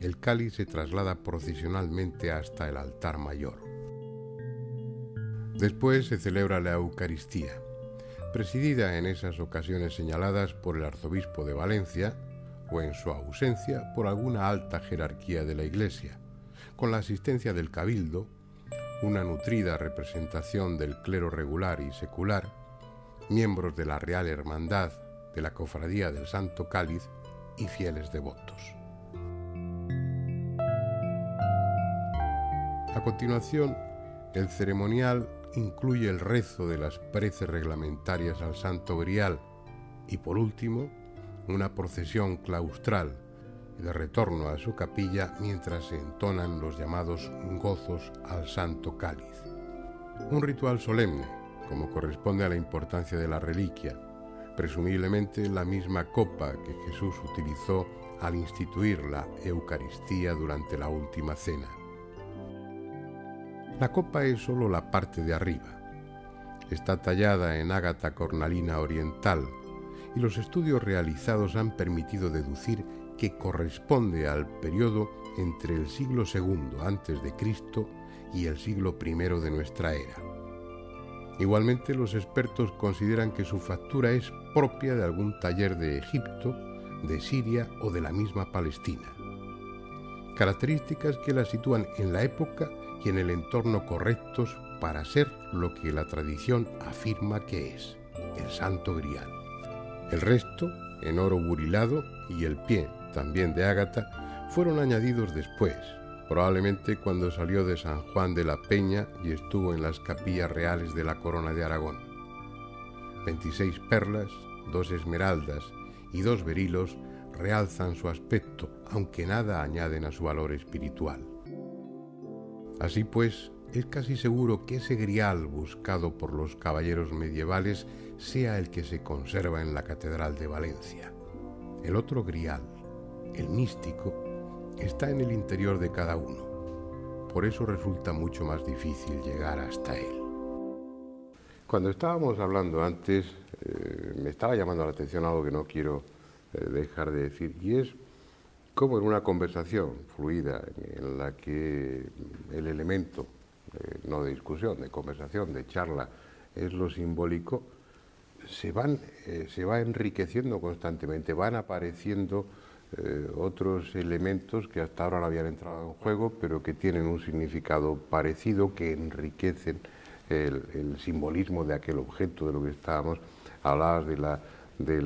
el cáliz se traslada procesionalmente hasta el altar mayor. Después se celebra la Eucaristía, presidida en esas ocasiones señaladas por el arzobispo de Valencia, o en su ausencia por alguna alta jerarquía de la Iglesia, con la asistencia del cabildo, una nutrida representación del clero regular y secular, miembros de la Real Hermandad, de la Cofradía del Santo Cáliz y fieles devotos. A continuación, el ceremonial incluye el rezo de las preces reglamentarias al Santo Grial y, por último, una procesión claustral de retorno a su capilla mientras se entonan los llamados gozos al Santo Cáliz. Un ritual solemne, como corresponde a la importancia de la reliquia, presumiblemente la misma copa que Jesús utilizó al instituir la Eucaristía durante la última cena. La copa es solo la parte de arriba. Está tallada en ágata cornalina oriental y los estudios realizados han permitido deducir que corresponde al periodo entre el siglo II a.C. y el siglo I de nuestra era. Igualmente, los expertos consideran que su factura es propia de algún taller de Egipto, de Siria o de la misma Palestina. Características que la sitúan en la época y en el entorno correctos para ser lo que la tradición afirma que es, el Santo Grial. El resto, en oro burilado, y el pie, también de ágata, fueron añadidos después, probablemente cuando salió de San Juan de la Peña y estuvo en las capillas reales de la Corona de Aragón. 26 perlas, 2 esmeraldas y 2 berilos realzan su aspecto, aunque nada añaden a su valor espiritual. Así pues, es casi seguro que ese grial buscado por los caballeros medievales sea el que se conserva en la Catedral de Valencia. El otro grial, el místico, está en el interior de cada uno. Por eso resulta mucho más difícil llegar hasta él. Cuando estábamos hablando antes, me estaba llamando la atención algo que no quiero dejar de decir, y es cómo en una conversación fluida en la que el elemento, no de discusión, de conversación, de charla, es lo simbólico, se va enriqueciendo constantemente, van apareciendo otros elementos que hasta ahora no habían entrado en juego, pero que tienen un significado parecido, que enriquecen el simbolismo de aquel objeto de lo que estábamos. Hablabas de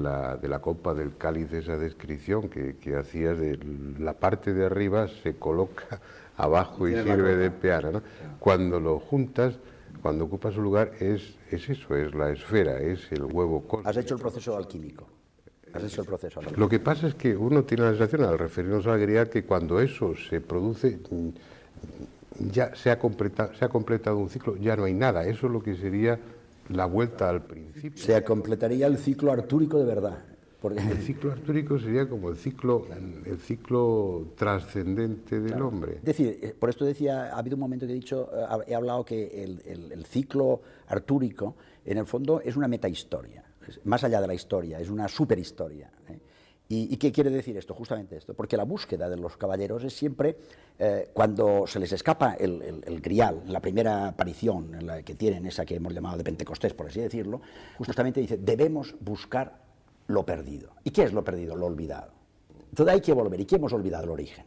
la copa del cáliz, esa descripción que hacías de la parte de arriba se coloca abajo y sirve de peana, ¿no? Cuando lo juntas, cuando ocupa su lugar, es eso, es la esfera, es el huevo cósmico. Has hecho el proceso alquímico. Has hecho el proceso. Lo que pasa es que uno tiene la sensación, al referirnos a la grial, que cuando eso se produce, ya se ha completado un ciclo, ya no hay nada. Eso es lo que sería la vuelta al principio. Se completaría el ciclo artúrico de verdad. Porque... El ciclo artúrico sería como el ciclo trascendente del hombre. Es decir, por esto decía, ha habido un momento que he hablado que el ciclo artúrico, en el fondo, es una metahistoria, más allá de la historia, es una superhistoria. ¿Y qué quiere decir esto? Justamente esto, porque la búsqueda de los caballeros es siempre, cuando se les escapa el grial, la primera aparición en la que tienen, esa que hemos llamado de Pentecostés, por así decirlo, justamente dice, debemos buscar lo perdido. ¿Y qué es lo perdido? Lo olvidado. Entonces hay que volver. ¿Y qué hemos olvidado? El origen.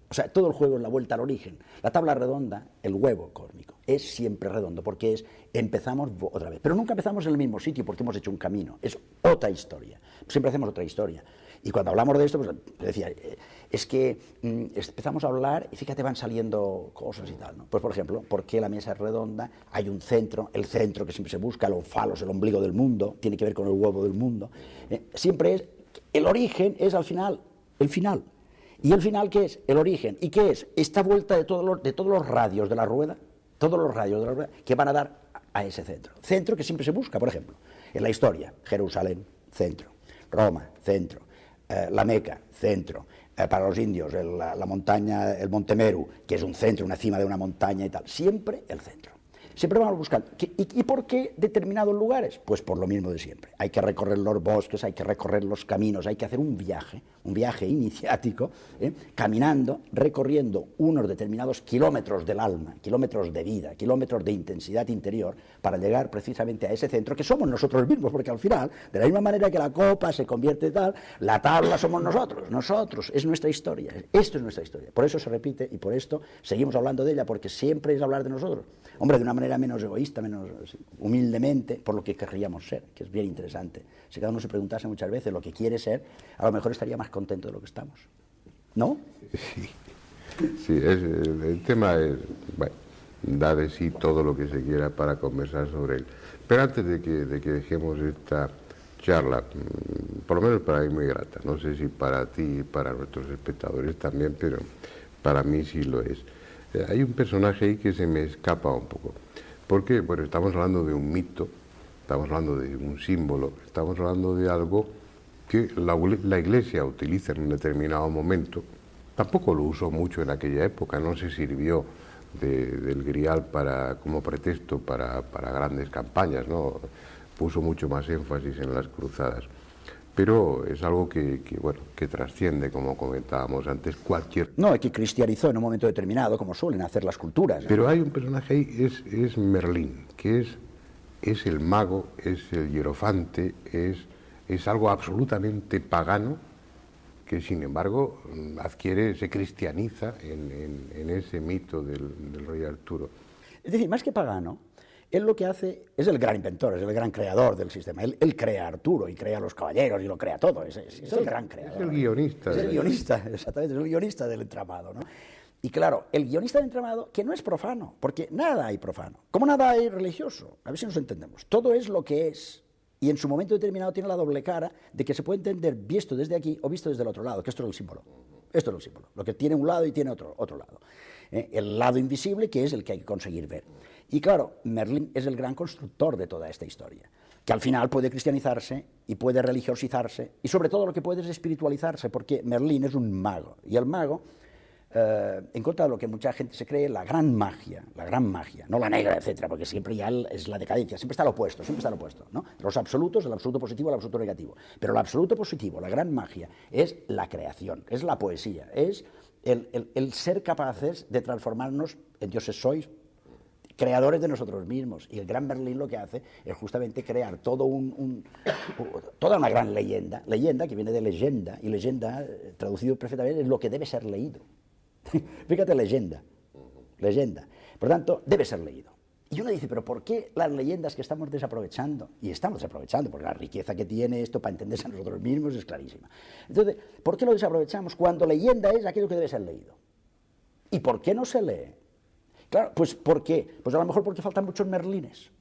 O sea, todo el juego es la vuelta al origen. La tabla redonda, el huevo cósmico, es siempre redondo, porque empezamos otra vez. Pero nunca empezamos en el mismo sitio porque hemos hecho un camino. Es otra historia. Siempre hacemos otra historia. Y cuando hablamos de esto, pues decía, es que empezamos a hablar y fíjate, van saliendo cosas y tal, ¿no? Pues, por ejemplo, ¿por qué la mesa es redonda? Hay un centro, el centro que siempre se busca, el onfalos, el ombligo del mundo, tiene que ver con el huevo del mundo. Siempre es, el origen es al final, el final. ¿Y el final qué es? El origen. ¿Y qué es? Esta vuelta de todos los radios de la rueda, que van a dar a ese centro. Centro que siempre se busca, por ejemplo, en la historia, Jerusalén, centro, Roma, centro, la Meca, centro, para los indios, la montaña, el Monte Meru, que es un centro, una cima de una montaña y tal, siempre el centro. Siempre vamos buscando. ¿Y por qué determinados lugares? Pues por lo mismo de siempre. Hay que recorrer los bosques, hay que recorrer los caminos, hay que hacer un viaje iniciático, caminando, recorriendo unos determinados kilómetros del alma, kilómetros de vida, kilómetros de intensidad interior, para llegar precisamente a ese centro que somos nosotros mismos, porque al final, de la misma manera que la copa se convierte tal, la tabla somos nosotros, es nuestra historia, esto es nuestra historia. Por eso se repite y por esto seguimos hablando de ella, porque siempre es hablar de nosotros. Hombre, de una manera menos egoísta, menos humildemente, por lo que querríamos ser, que es bien interesante. Si cada uno se preguntase muchas veces lo que quiere ser, a lo mejor estaría más contento de lo que estamos. ¿No? Sí, el tema es, bueno, da de sí todo lo que se quiera para conversar sobre él. Pero antes de que dejemos esta charla, por lo menos para mí muy grata, no sé si para ti y para nuestros espectadores también, pero para mí sí lo es. Hay un personaje ahí que se me escapa un poco, porque bueno, estamos hablando de un mito, estamos hablando de un símbolo, estamos hablando de algo que la Iglesia utiliza en un determinado momento. Tampoco lo usó mucho en aquella época, no se sirvió del grial como pretexto para grandes campañas, ¿no? Puso mucho más énfasis en las cruzadas. Pero es algo que trasciende, como comentábamos antes, cualquier... No, que cristianizó en un momento determinado, como suelen hacer las culturas, ¿no? Pero hay un personaje ahí, es Merlín, que es el mago, es el hierofante, es algo absolutamente pagano, que sin embargo se cristianiza en ese mito del rey Arturo. Es decir, más que pagano, él lo que hace es el gran inventor, es el gran creador del sistema. Él crea a Arturo y crea a los caballeros y lo crea todo. Es el gran creador. Es el guionista. Es el guionista, exactamente, es el guionista del entramado, ¿no? Y claro, el guionista del entramado, que no es profano, porque nada hay profano, como nada hay religioso, a ver si nos entendemos. Todo es lo que es. Y en su momento determinado tiene la doble cara de que se puede entender visto desde aquí o visto desde el otro lado, que esto es el símbolo. Esto es el símbolo, lo que tiene un lado y tiene otro lado. El lado invisible, que es el que hay que conseguir ver. Y claro, Merlín es el gran constructor de toda esta historia, que al final puede cristianizarse y puede religiosizarse, y sobre todo lo que puede es espiritualizarse, porque Merlín es un mago, y el mago, en contra de lo que mucha gente se cree, la gran magia, no la negra, etcétera, porque siempre ya es la decadencia, siempre está lo opuesto, ¿no? Los absolutos, el absoluto positivo, el absoluto negativo. Pero el absoluto positivo, la gran magia, es la creación, es la poesía, es el ser capaces de transformarnos en dioses sois, creadores de nosotros mismos. Y el gran Merlín lo que hace es justamente crear toda una gran leyenda que viene de leyenda, y leyenda, traducido perfectamente, es lo que debe ser leído. Fíjate, leyenda. Por tanto, debe ser leído. Y uno dice, pero ¿por qué las leyendas que estamos desaprovechando? Y estamos desaprovechando, porque la riqueza que tiene esto para entenderse a nosotros mismos es clarísima. Entonces, ¿por qué lo desaprovechamos cuando leyenda es aquello que debe ser leído? ¿Y por qué no se lee? Claro, pues ¿por qué? Pues a lo mejor porque faltan muchos merlines.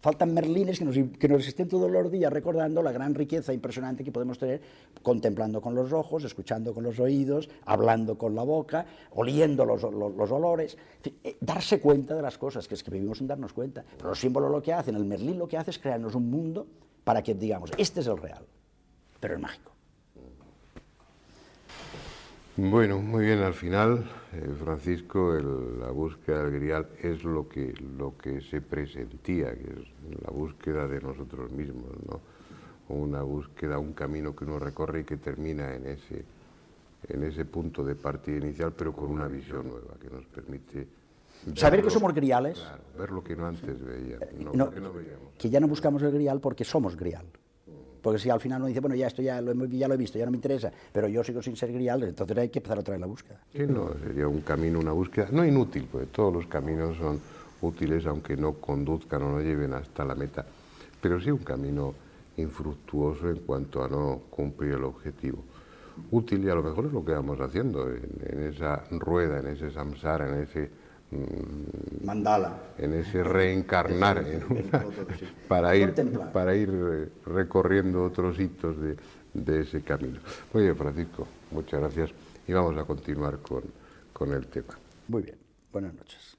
faltan merlines que nos estén todos los días recordando la gran riqueza impresionante que podemos tener contemplando con los ojos, escuchando con los oídos, hablando con la boca, oliendo los olores, en fin, darse cuenta de las cosas, que es que vivimos sin darnos cuenta. Pero los símbolos lo que hacen, el merlín lo que hace es crearnos un mundo para que digamos, este es el real, pero es mágico. Bueno, muy bien, al final, Francisco, la búsqueda del Grial es lo que se presentía, que es la búsqueda de nosotros mismos, ¿no? Una búsqueda, un camino que uno recorre y que termina en ese punto de partida inicial, pero con una visión nueva que nos permite saber que somos griales. Claro, ver lo que no antes veíamos, no veíamos. Que ya no buscamos el Grial porque somos Grial. Porque si al final uno dice, bueno, ya esto ya lo he visto, ya no me interesa, pero yo sigo sin ser Grial, entonces hay que empezar otra vez la búsqueda. Sí, no, sería un camino, una búsqueda, no inútil, porque todos los caminos son útiles, aunque no conduzcan o no lleven hasta la meta, pero sí un camino infructuoso en cuanto a no cumplir el objetivo. Útil, y a lo mejor es lo que vamos haciendo en esa rueda, en ese samsara, en ese mandala, en ese reencarnar para ir recorriendo otros hitos de ese camino. Muy bien, Francisco, muchas gracias y vamos a continuar con el tema. Muy bien, buenas noches.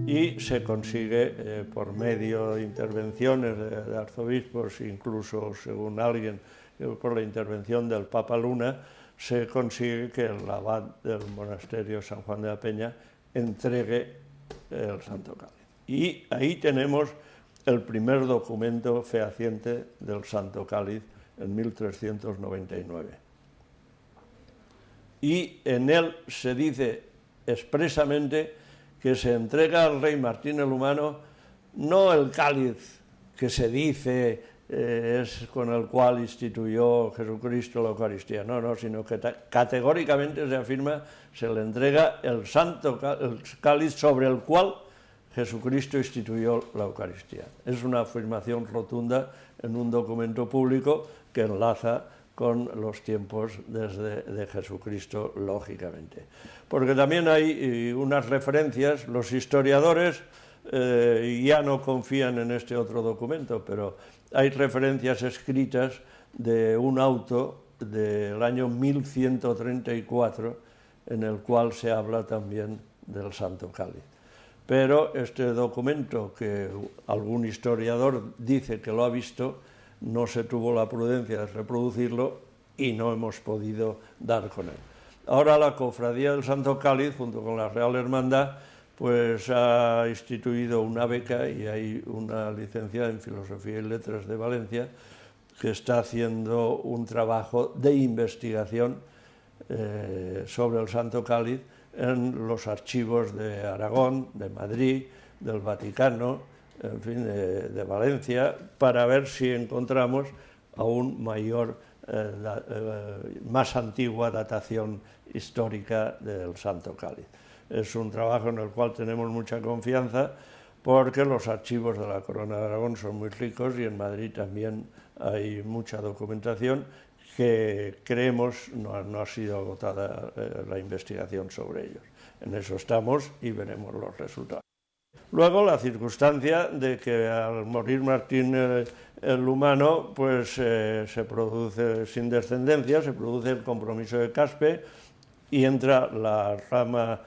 Y se consigue por medio de intervenciones de arzobispos, incluso según alguien, por la intervención del Papa Luna, se consigue que el abad del monasterio San Juan de la Peña entregue el Santo Cáliz. Y ahí tenemos el primer documento fehaciente del Santo Cáliz en 1399. Y en él se dice expresamente que se entrega al rey Martín el Humano no el cáliz que se dice es con el cual instituyó Jesucristo la Eucaristía, no, sino que categóricamente se afirma, se le entrega el cáliz sobre el cual Jesucristo instituyó la Eucaristía. Es una afirmación rotunda en un documento público que enlaza con los tiempos de Jesucristo, lógicamente. Porque también hay unas referencias, los historiadores ya no confían en este otro documento, pero hay referencias escritas de un auto del año 1134, en el cual se habla también del Santo Cáliz. Pero este documento, que algún historiador dice que lo ha visto, no se tuvo la prudencia de reproducirlo y no hemos podido dar con él. Ahora la Cofradía del Santo Cáliz, junto con la Real Hermandad, pues ha instituido una beca y hay una licenciada en Filosofía y Letras de Valencia que está haciendo un trabajo de investigación sobre el Santo Cáliz en los archivos de Aragón, de Madrid, del Vaticano, en fin, de Valencia, para ver si encontramos aún más antigua datación histórica del Santo Cáliz. Es un trabajo en el cual tenemos mucha confianza porque los archivos de la Corona de Aragón son muy ricos y en Madrid también hay mucha documentación que creemos no ha sido agotada la investigación sobre ellos. En eso estamos y veremos los resultados. Luego, la circunstancia de que al morir Martín el Humano, pues se produce sin descendencia, se produce el compromiso de Caspe y entra la rama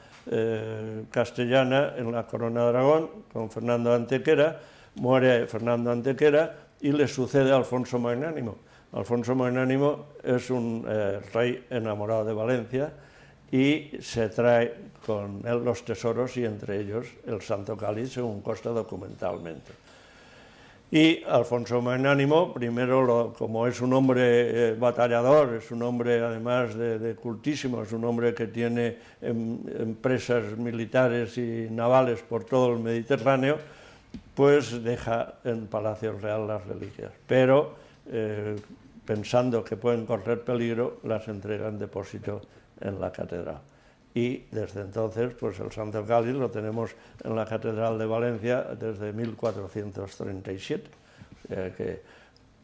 castellana en la Corona de Aragón con Fernando de Antequera, muere Fernando de Antequera y le sucede Alfonso Magnánimo. Alfonso Magnánimo es un rey enamorado de Valencia y se trae con él los tesoros y entre ellos el Santo Cáliz, según consta documentalmente. Y Alfonso Magnánimo, primero, como es un hombre batallador, es un hombre además de cultísimo, es un hombre que tiene empresas militares y navales por todo el Mediterráneo, pues deja en Palacio Real las reliquias. Pero, pensando que pueden correr peligro, las entrega en depósito en la catedral. Y desde entonces, pues el Santo Cáliz lo tenemos en la Catedral de Valencia desde 1437. O sea que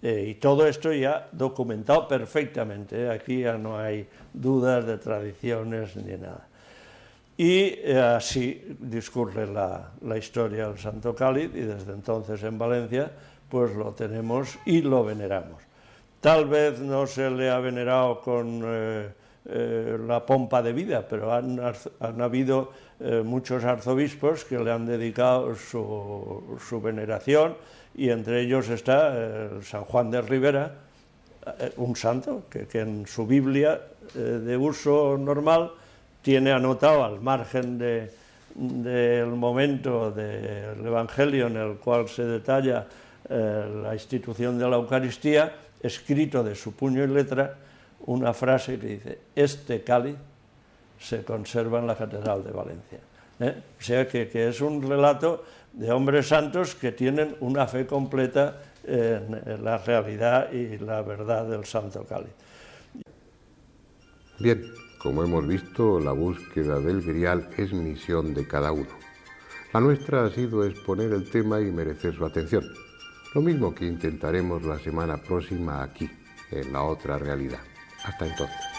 Y todo esto ya documentado perfectamente, aquí ya no hay dudas de tradiciones ni nada. Y así discurre la historia del Santo Cáliz, y desde entonces en Valencia pues lo tenemos y lo veneramos. Tal vez no se le ha venerado con la pompa de vida, pero han habido muchos arzobispos que le han dedicado su veneración, y entre ellos está San Juan de Ribera, un santo que en su Biblia de uso normal tiene anotado, al margen del momento del Evangelio en el cual se detalla la institución de la Eucaristía, escrito de su puño y letra, una frase que dice: este cáliz se conserva en la Catedral de Valencia. O sea que es un relato de hombres santos que tienen una fe completa en la realidad y la verdad del Santo Cáliz. Bien, como hemos visto, la búsqueda del Grial es misión de cada uno. La nuestra ha sido exponer el tema y merecer su atención. Lo mismo que intentaremos la semana próxima aquí, en La Otra Realidad. Hasta entonces.